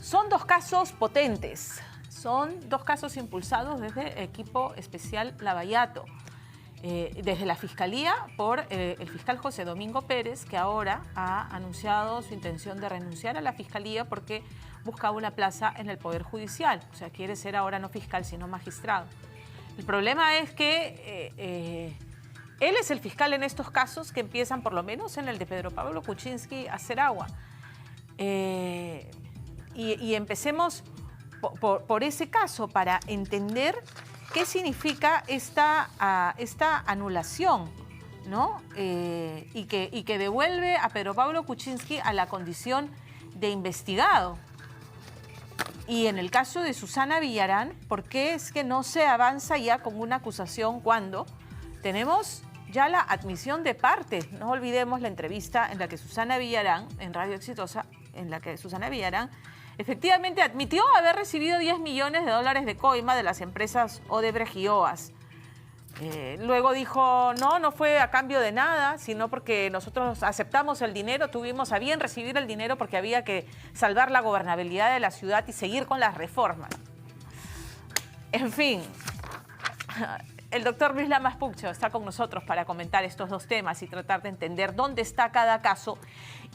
Son dos casos potentes, son dos casos impulsados desde el equipo especial Lavallato. Desde la Fiscalía por el fiscal José Domingo Pérez, que ahora ha anunciado su intención de renunciar a la Fiscalía porque buscaba una plaza en el Poder Judicial. O sea, quiere ser ahora no fiscal, sino magistrado. El problema es que él es el fiscal en estos casos que empiezan, por lo menos en el de Pedro Pablo Kuczynski, a hacer agua. Y empecemos por ese caso para entender qué significa esta anulación, ¿no? Y que devuelve a Pedro Pablo Kuczynski a la condición de investigado. Y en el caso de Susana Villarán, ¿por qué es que no se avanza ya con una acusación cuando tenemos ya la admisión de parte? No olvidemos la entrevista en la que Susana Villarán, en Radio Exitosa, en la que Susana Villarán efectivamente admitió haber recibido 10 millones de dólares de coima de las empresas Odebrecht y OAS. Luego dijo, no fue a cambio de nada, sino porque nosotros aceptamos el dinero, tuvimos a bien recibir el dinero porque había que salvar la gobernabilidad de la ciudad y seguir con las reformas. En fin, el doctor Luis Lamas Puccho está con nosotros para comentar estos dos temas y tratar de entender dónde está cada caso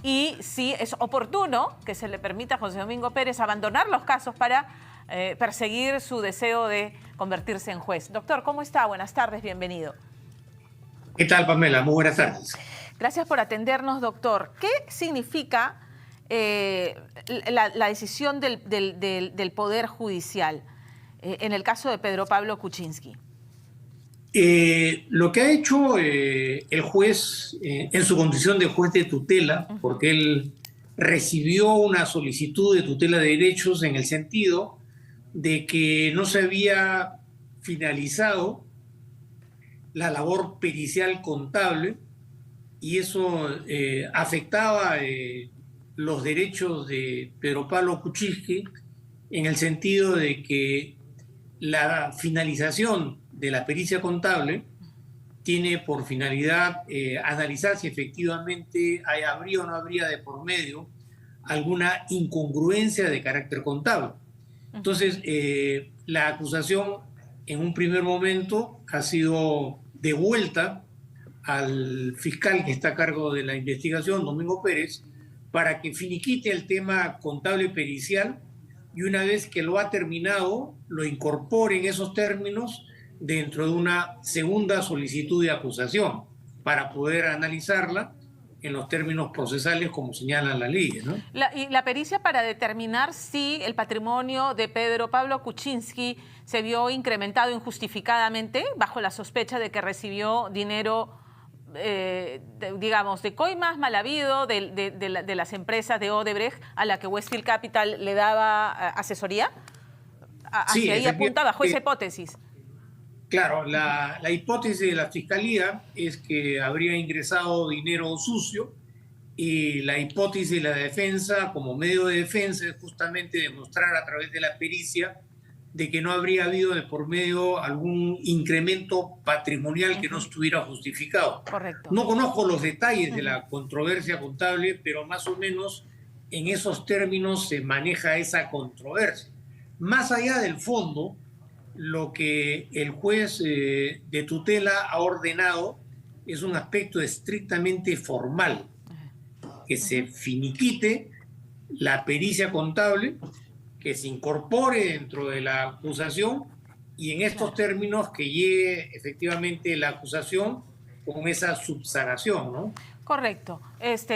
y si es oportuno que se le permita a José Domingo Pérez abandonar los casos para perseguir su deseo de convertirse en juez. Doctor, ¿cómo está? Buenas tardes, bienvenido. ¿Qué tal, Pamela? Muy buenas tardes. Gracias por atendernos, doctor. ¿Qué significa la decisión del Poder Judicial en el caso de Pedro Pablo Kuczynski? Lo que ha hecho el juez en su condición de juez de tutela, porque él recibió una solicitud de tutela de derechos en el sentido de que no se había finalizado la labor pericial contable y eso afectaba los derechos de Pedro Pablo Kuczynski en el sentido de que la finalización de la pericia contable tiene por finalidad analizar si efectivamente habría o no habría de por medio alguna incongruencia de carácter contable. Entonces, la acusación en un primer momento ha sido devuelta al fiscal que está a cargo de la investigación, Domingo Pérez, para que finiquite el tema contable pericial y una vez que lo ha terminado, lo incorpore en esos términos dentro de una segunda solicitud de acusación para poder analizarla en los términos procesales como señalan las leyes, ¿no? Y la pericia para determinar si el patrimonio de Pedro Pablo Kuczynski se vio incrementado injustificadamente bajo la sospecha de que recibió dinero, digamos, de coimas mal habido de las empresas de Odebrecht a la que Westfield Capital le daba asesoría. Hacia ahí apunta bajo esa hipótesis. Claro, la hipótesis de la Fiscalía es que habría ingresado dinero sucio y la hipótesis de la defensa como medio de defensa es justamente demostrar a través de la pericia de que no habría habido de por medio algún incremento patrimonial que no estuviera justificado. Correcto. No conozco los detalles de la controversia contable, pero más o menos en esos términos se maneja esa controversia. Más allá del fondo, lo que el juez de tutela ha ordenado es un aspecto estrictamente formal, que se finiquite la pericia contable, que se incorpore dentro de la acusación y en estos términos que llegue efectivamente la acusación con esa subsanación, ¿no? Correcto.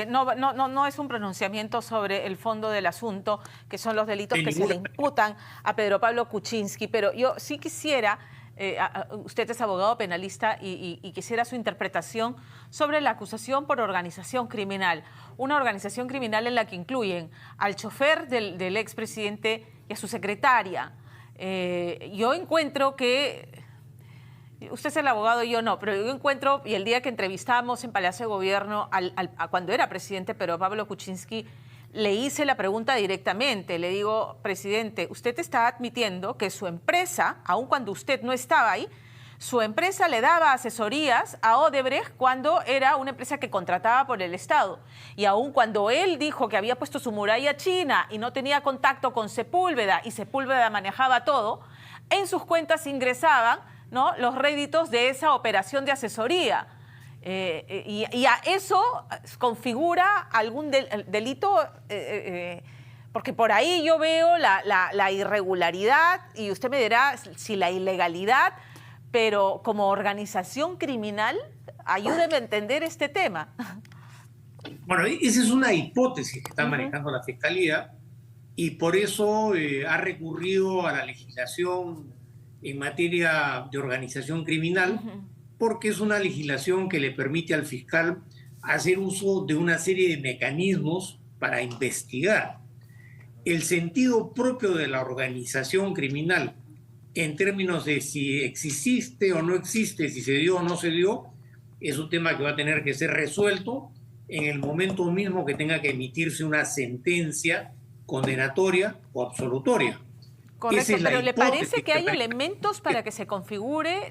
No es un pronunciamiento sobre el fondo del asunto, que son los delitos que se le imputan a Pedro Pablo Kuczynski, pero yo sí quisiera, usted es abogado penalista y quisiera su interpretación sobre la acusación por organización criminal. Una organización criminal en la que incluyen al chofer del expresidente y a su secretaria. Yo encuentro que... Usted es el abogado y yo no, pero yo encuentro, y el día que entrevistamos en Palacio de Gobierno cuando era presidente Pedro Pablo Kuczynski, le hice la pregunta directamente. Le digo, presidente, usted está admitiendo que su empresa, aun cuando usted no estaba ahí, su empresa le daba asesorías a Odebrecht cuando era una empresa que contrataba por el Estado. Y aun cuando él dijo que había puesto su muralla china y no tenía contacto con Sepúlveda y Sepúlveda manejaba todo, en sus cuentas ingresaban, ¿no?, los réditos de esa operación de asesoría. Y a eso configura algún delito, porque por ahí yo veo la irregularidad y usted me dirá si la ilegalidad, pero como organización criminal, ayúdeme a entender este tema. Bueno, esa es una hipótesis que está manejando la Fiscalía y por eso ha recurrido a la legislación en materia de organización criminal, porque es una legislación que le permite al fiscal hacer uso de una serie de mecanismos para investigar. El sentido propio de la organización criminal en términos de si existe o no existe, si se dio o no se dio, es un tema que va a tener que ser resuelto en el momento mismo que tenga que emitirse una sentencia condenatoria o absolutoria. Correcto, pero ¿le parece que hay elementos para que se configure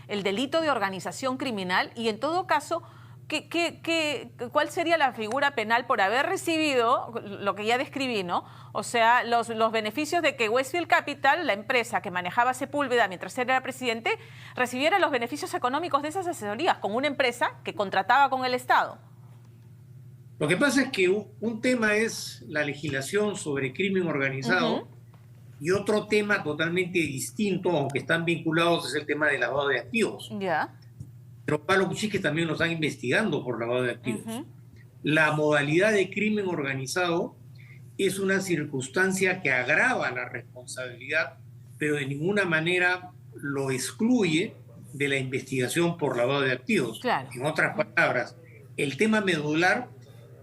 el delito de organización criminal? Y en todo caso, ¿cuál sería la figura penal por haber recibido lo que ya describí, ¿no? O sea, los beneficios de que Westfield Capital, la empresa que manejaba Sepúlveda mientras él era presidente, recibiera los beneficios económicos de esas asesorías con una empresa que contrataba con el Estado? Lo que pasa es que un tema es la legislación sobre crimen organizado y otro tema totalmente distinto, aunque están vinculados, es el tema de lavado de activos. Ya. Pero Pablo Kuczynski también lo están investigando por lavado de activos. La modalidad de crimen organizado es una circunstancia que agrava la responsabilidad, pero de ninguna manera lo excluye de la investigación por lavado de activos. Claro. En otras palabras, el tema medular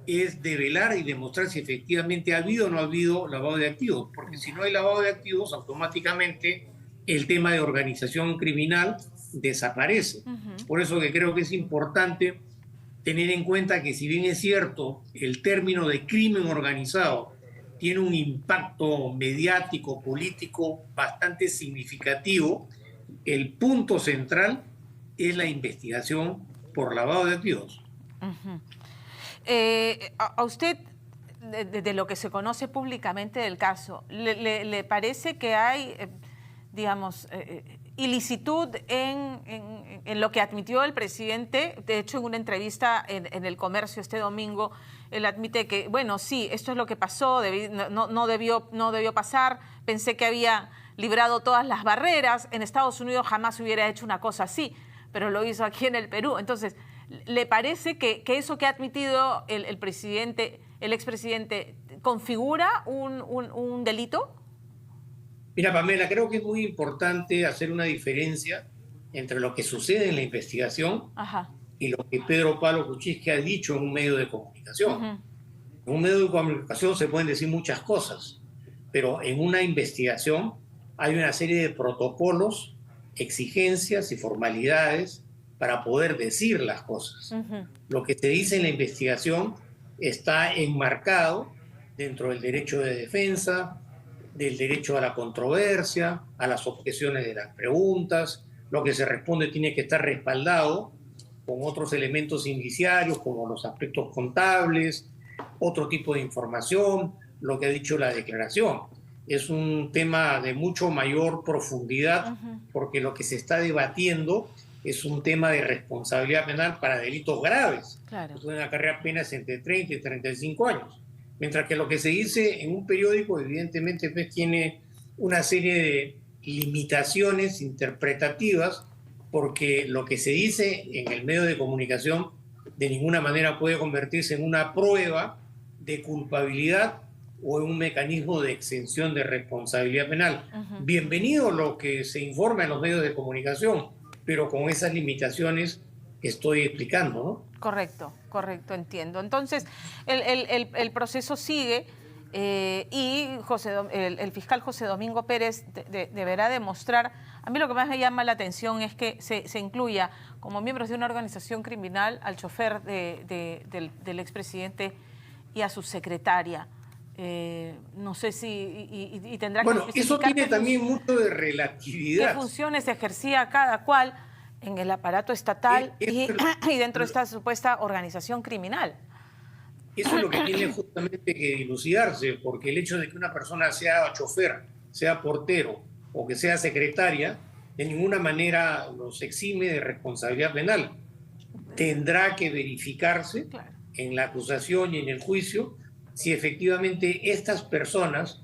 es develar y demostrar si efectivamente ha habido o no ha habido lavado de activos, porque si no hay lavado de activos, automáticamente el tema de organización criminal desaparece. Por eso que creo que es importante tener en cuenta que, si bien es cierto, el término de crimen organizado tiene un impacto mediático, político bastante significativo, el punto central es la investigación por lavado de activos. A usted, de lo que se conoce públicamente del caso, ¿le parece que hay, digamos, ilicitud en lo que admitió el presidente? De hecho, en una entrevista en El Comercio este domingo, él admite que, bueno, sí, esto es lo que pasó, no debió pasar, pensé que había librado todas las barreras, en Estados Unidos jamás hubiera hecho una cosa así, pero lo hizo aquí en el Perú. Entonces, ¿le parece que eso que ha admitido el expresidente configura un delito? Mira, Pamela, creo que es muy importante hacer una diferencia entre lo que sucede en la investigación y lo que Pedro Pablo Kuczynski ha dicho en un medio de comunicación. En un medio de comunicación se pueden decir muchas cosas, pero en una investigación hay una serie de protocolos, exigencias y formalidades para poder decir las cosas. Lo que se dice en la investigación está enmarcado dentro del derecho de defensa, del derecho a la controversia, a las objeciones de las preguntas. Lo que se responde tiene que estar respaldado con otros elementos indiciarios, como los aspectos contables, otro tipo de información, lo que ha dicho la declaración. Es un tema de mucho mayor profundidad, porque lo que se está debatiendo es un tema de responsabilidad penal para delitos graves. Claro. Que pueden acarrear penas entre 30 y 35 años. Mientras que lo que se dice en un periódico, evidentemente, pues, tiene una serie de limitaciones interpretativas, porque lo que se dice en el medio de comunicación de ninguna manera puede convertirse en una prueba de culpabilidad o en un mecanismo de exención de responsabilidad penal. Bienvenido lo que se informa en los medios de comunicación, pero con esas limitaciones que estoy explicando, ¿no? Correcto, entiendo. Entonces, el proceso sigue y el fiscal José Domingo Pérez deberá demostrar. A mí lo que más me llama la atención es que se incluya como miembros de una organización criminal al chofer del expresidente y a su secretaria. No sé si... Y tendrá que Bueno, eso especificar tiene también mucho de relatividad. qué funciones ejercía cada cual en el aparato estatal y dentro de esta supuesta organización criminal. Eso es lo que tiene justamente que dilucidarse, porque el hecho de que una persona sea chofer, sea portero o que sea secretaria, de ninguna manera los exime de responsabilidad penal. Tendrá que verificarse en la acusación y en el juicio si efectivamente estas personas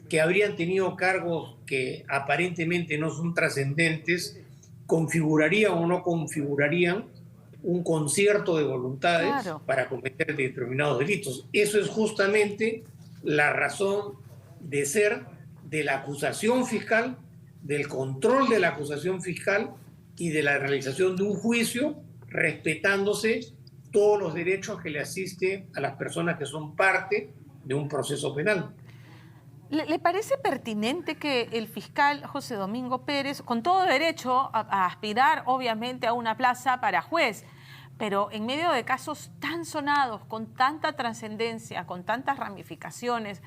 que habrían tenido cargos que aparentemente no son trascendentes, configurarían o no configurarían un concierto de voluntades para cometer determinados delitos. Eso es justamente la razón de ser de la acusación fiscal, del control de la acusación fiscal y de la realización de un juicio, respetándose todos los derechos que le asisten a las personas que son parte de un proceso penal. ¿Le parece pertinente que el fiscal José Domingo Pérez, con todo derecho a aspirar obviamente a una plaza para juez, pero en medio de casos tan sonados, con tanta trascendencia, con tantas ramificaciones,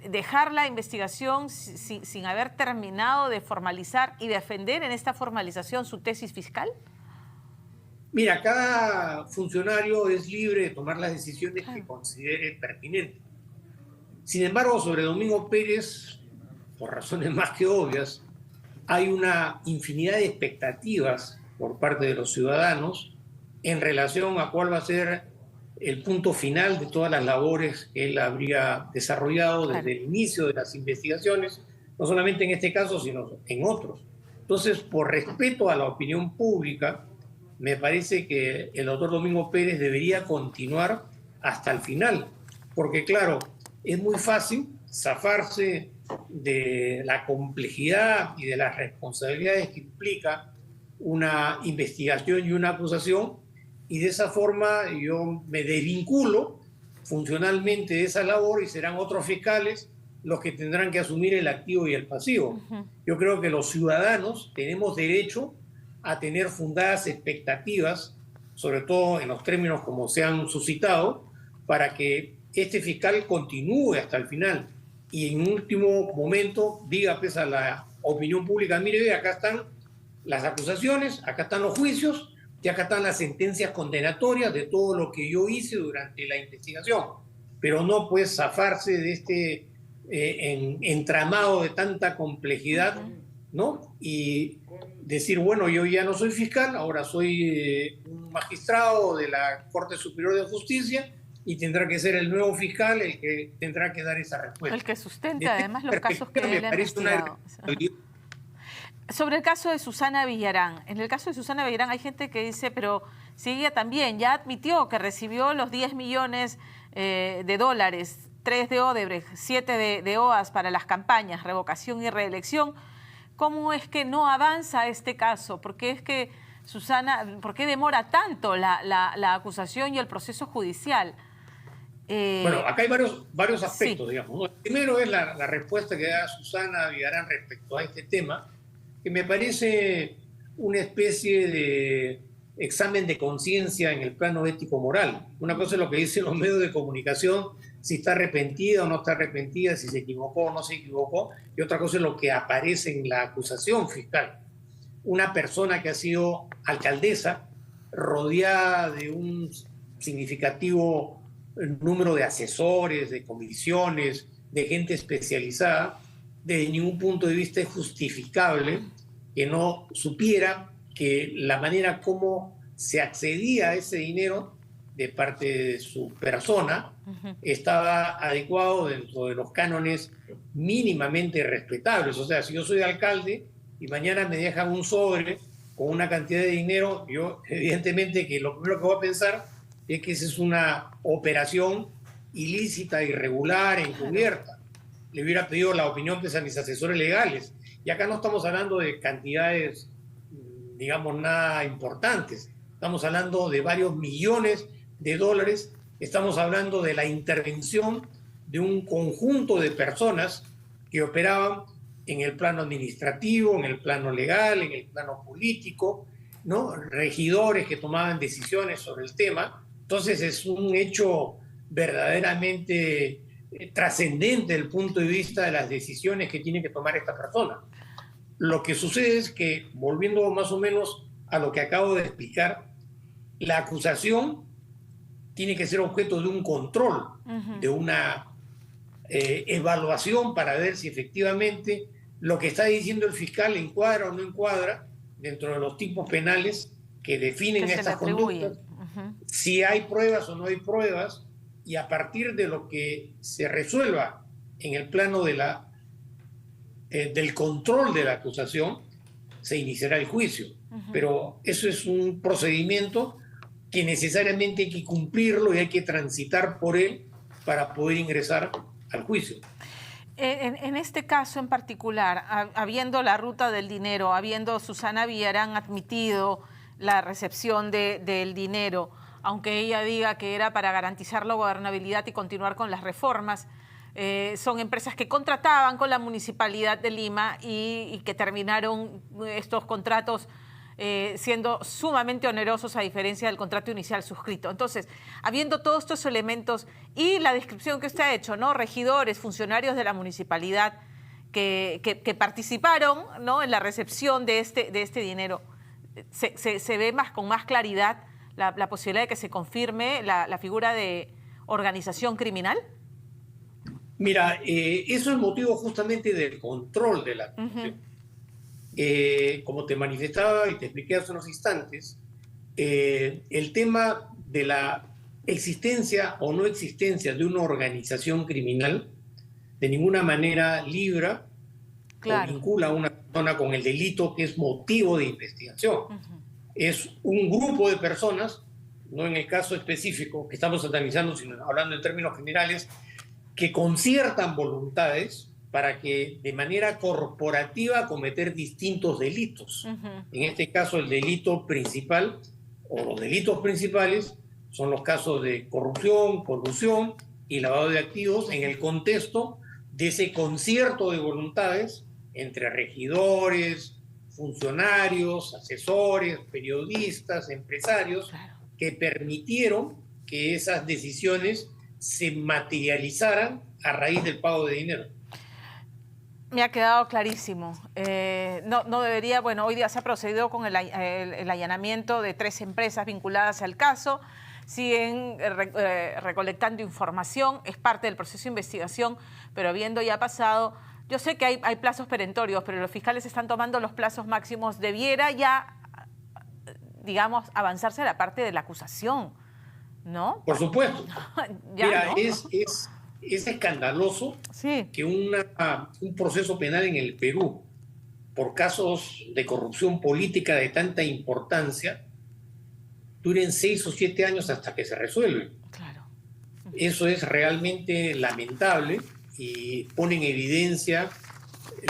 dejar la investigación sin haber terminado de formalizar y defender en esta formalización su tesis fiscal? Mira, cada funcionario es libre de tomar las decisiones que considere pertinentes. Sin embargo, sobre Domingo Pérez, por razones más que obvias, hay una infinidad de expectativas por parte de los ciudadanos en relación a cuál va a ser el punto final de todas las labores que él habría desarrollado desde el inicio de las investigaciones, no solamente en este caso, sino en otros. Entonces, por respeto a la opinión pública, me parece que el doctor Domingo Pérez debería continuar hasta el final, porque claro, es muy fácil zafarse de la complejidad y de las responsabilidades que implica una investigación y una acusación, y de esa forma yo me desvinculo funcionalmente de esa labor y serán otros fiscales los que tendrán que asumir el activo y el pasivo. Yo creo que los ciudadanos tenemos derecho a tener fundadas expectativas, sobre todo en los términos como se han suscitado, para que este fiscal continúe hasta el final y en último momento diga pues a la opinión pública, mire, ve, acá están las acusaciones, acá están los juicios y acá están las sentencias condenatorias de todo lo que yo hice durante la investigación, pero no pues zafarse de este entramado de tanta complejidad, ¿no? Y decir, bueno, yo ya no soy fiscal, ahora soy un magistrado de la Corte Superior de Justicia y tendrá que ser el nuevo fiscal el que tendrá que dar esa respuesta. El que sustenta además los casos que él ha investigado. Sobre el caso de Susana Villarán. En el caso de Susana Villarán hay gente que dice, pero si ella también ya admitió que recibió los 10 millones de dólares, 3 de Odebrecht, 7 de OAS para las campañas, revocación y reelección, ¿cómo es que no avanza este caso? ¿Por qué es que Susana, por qué demora tanto la acusación y el proceso judicial? Bueno, acá hay varios aspectos, sí, digamos, ¿no? El primero es la respuesta que da Susana Villarán respecto a este tema, que me parece una especie de examen de conciencia en el plano ético-moral. Una cosa es lo que dicen los medios de comunicación, si está arrepentida o no está arrepentida, si se equivocó o no se equivocó, y otra cosa es lo que aparece en la acusación fiscal. Una persona que ha sido alcaldesa, rodeada de un significativo número de asesores, de comisiones, de gente especializada, desde ningún punto de vista es justificable que no supiera que la manera como se accedía a ese dinero de parte de su persona estaba adecuado dentro de los cánones mínimamente respetables. O sea, si yo soy alcalde y mañana me dejan un sobre con una cantidad de dinero, yo evidentemente que lo primero que voy a pensar es que esa es una operación ilícita, irregular, encubierta. Le hubiera pedido la opinión pues, a mis asesores legales. Y acá no estamos hablando de cantidades, digamos, nada importantes. Estamos hablando de varios millones de dólares. Estamos hablando de la intervención de un conjunto de personas que operaban en el plano administrativo, en el plano legal, en el plano político, ¿no? Regidores que tomaban decisiones sobre el tema. Entonces es un hecho verdaderamente trascendente desde el punto de vista de las decisiones que tiene que tomar esta persona. Lo que sucede es que, volviendo más o menos a lo que acabo de explicar, la acusación tiene que ser objeto de un control, de una evaluación para ver si efectivamente lo que está diciendo el fiscal encuadra o no encuadra dentro de los tipos penales que definen estas conductas, si hay pruebas o no hay pruebas, y a partir de lo que se resuelva en el plano de del control de la acusación, se iniciará el juicio. Pero eso es un procedimiento que necesariamente hay que cumplirlo y hay que transitar por él para poder ingresar al juicio. En este caso en particular, habiendo la ruta del dinero, habiendo Susana Villarán admitido la recepción del dinero, aunque ella diga que era para garantizar la gobernabilidad y continuar con las reformas, son empresas que contrataban con la Municipalidad de Lima y que terminaron estos contratos siendo sumamente onerosos a diferencia del contrato inicial suscrito. Entonces, habiendo todos estos elementos y la descripción que usted ha hecho, ¿no? Regidores, funcionarios de la municipalidad que participaron, ¿no?, en la recepción de este dinero, se ve con más claridad la posibilidad de que se confirme la figura de organización criminal. Mira, eso es motivo justamente del control de la acusación. Como te manifestaba y te expliqué hace unos instantes, el tema de la existencia o no existencia de una organización criminal de ninguna manera libra o vincula a una persona con el delito que es motivo de investigación. Es un grupo de personas, no en el caso específico que estamos analizando, sino hablando en términos generales, que conciertan voluntades para que de manera corporativa cometer distintos delitos. En este caso, el delito principal o los delitos principales son los casos de corrupción, colusión y lavado de activos en el contexto de ese concierto de voluntades entre regidores, funcionarios, asesores, periodistas, empresarios, que permitieron que esas decisiones se materializaran a raíz del pago de dinero. Me ha quedado clarísimo. No debería, bueno, hoy día se ha procedido con el allanamiento de 3 empresas vinculadas al caso, siguen recolectando información, es parte del proceso de investigación, pero habiendo ya pasado, yo sé que hay plazos perentorios, pero los fiscales están tomando los plazos máximos, debiera ya, digamos, avanzarse a la parte de la acusación, ¿no? Por supuesto. Ya, mira, ¿no? Es escandaloso que un proceso penal en el Perú por casos de corrupción política de tanta importancia duren 6 o 7 años hasta que se resuelve. Claro. Eso es realmente lamentable y pone en evidencia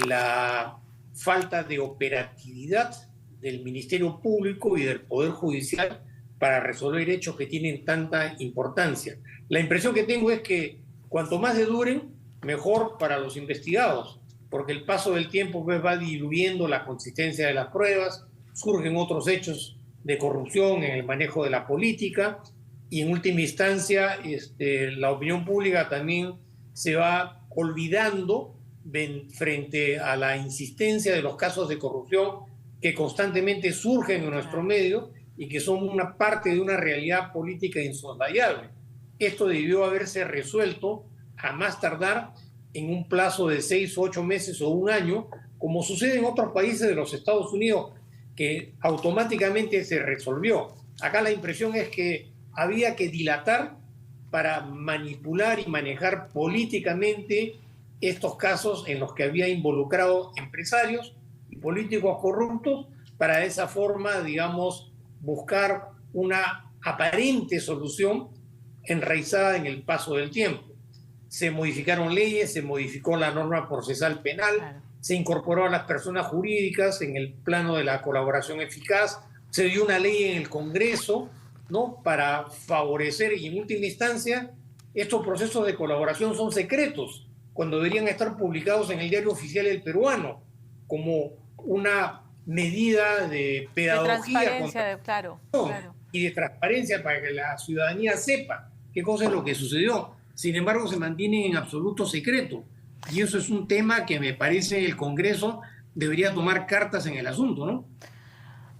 la falta de operatividad del Ministerio Público y del Poder Judicial para resolver hechos que tienen tanta importancia. La impresión que tengo es que cuanto más duren, mejor para los investigados, porque el paso del tiempo pues, va diluyendo la consistencia de las pruebas, surgen otros hechos de corrupción en el manejo de la política y en última instancia la opinión pública también se va olvidando frente a la insistencia de los casos de corrupción que constantemente surgen en nuestro medio y que son una parte de una realidad política insoslayable. Esto debió haberse resuelto a más tardar en un plazo de 6 o 8 meses o un año, como sucede en otros países de los Estados Unidos, que automáticamente se resolvió. Acá la impresión es que había que dilatar para manipular y manejar políticamente estos casos en los que había involucrado empresarios y políticos corruptos para de esa forma, digamos, buscar una aparente solución enraizada en el paso del tiempo. Se modificaron leyes, se modificó la norma procesal penal, se incorporó a las personas jurídicas en el plano de la colaboración eficaz, se dio una ley en el Congreso, ¿no?, para favorecer, y en última instancia estos procesos de colaboración son secretos cuando deberían estar publicados en el Diario Oficial del Peruano como una medida de pedagogía de transparencia, claro. y de transparencia para que la ciudadanía sepa qué cosa es lo que sucedió. Sin embargo, se mantienen en absoluto secreto. Y eso es un tema que me parece el Congreso debería tomar cartas en el asunto, ¿no?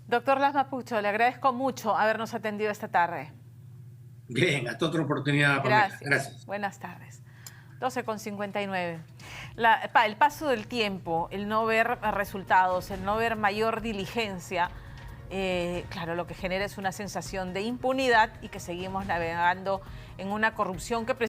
Doctor Las Mapucho, le agradezco mucho habernos atendido esta tarde. Bien, hasta otra oportunidad, Pamela. Gracias. Buenas tardes. 12:59. El paso del tiempo, el no ver resultados, el no ver mayor diligencia, claro, lo que genera es una sensación de impunidad y que seguimos navegando en una corrupción que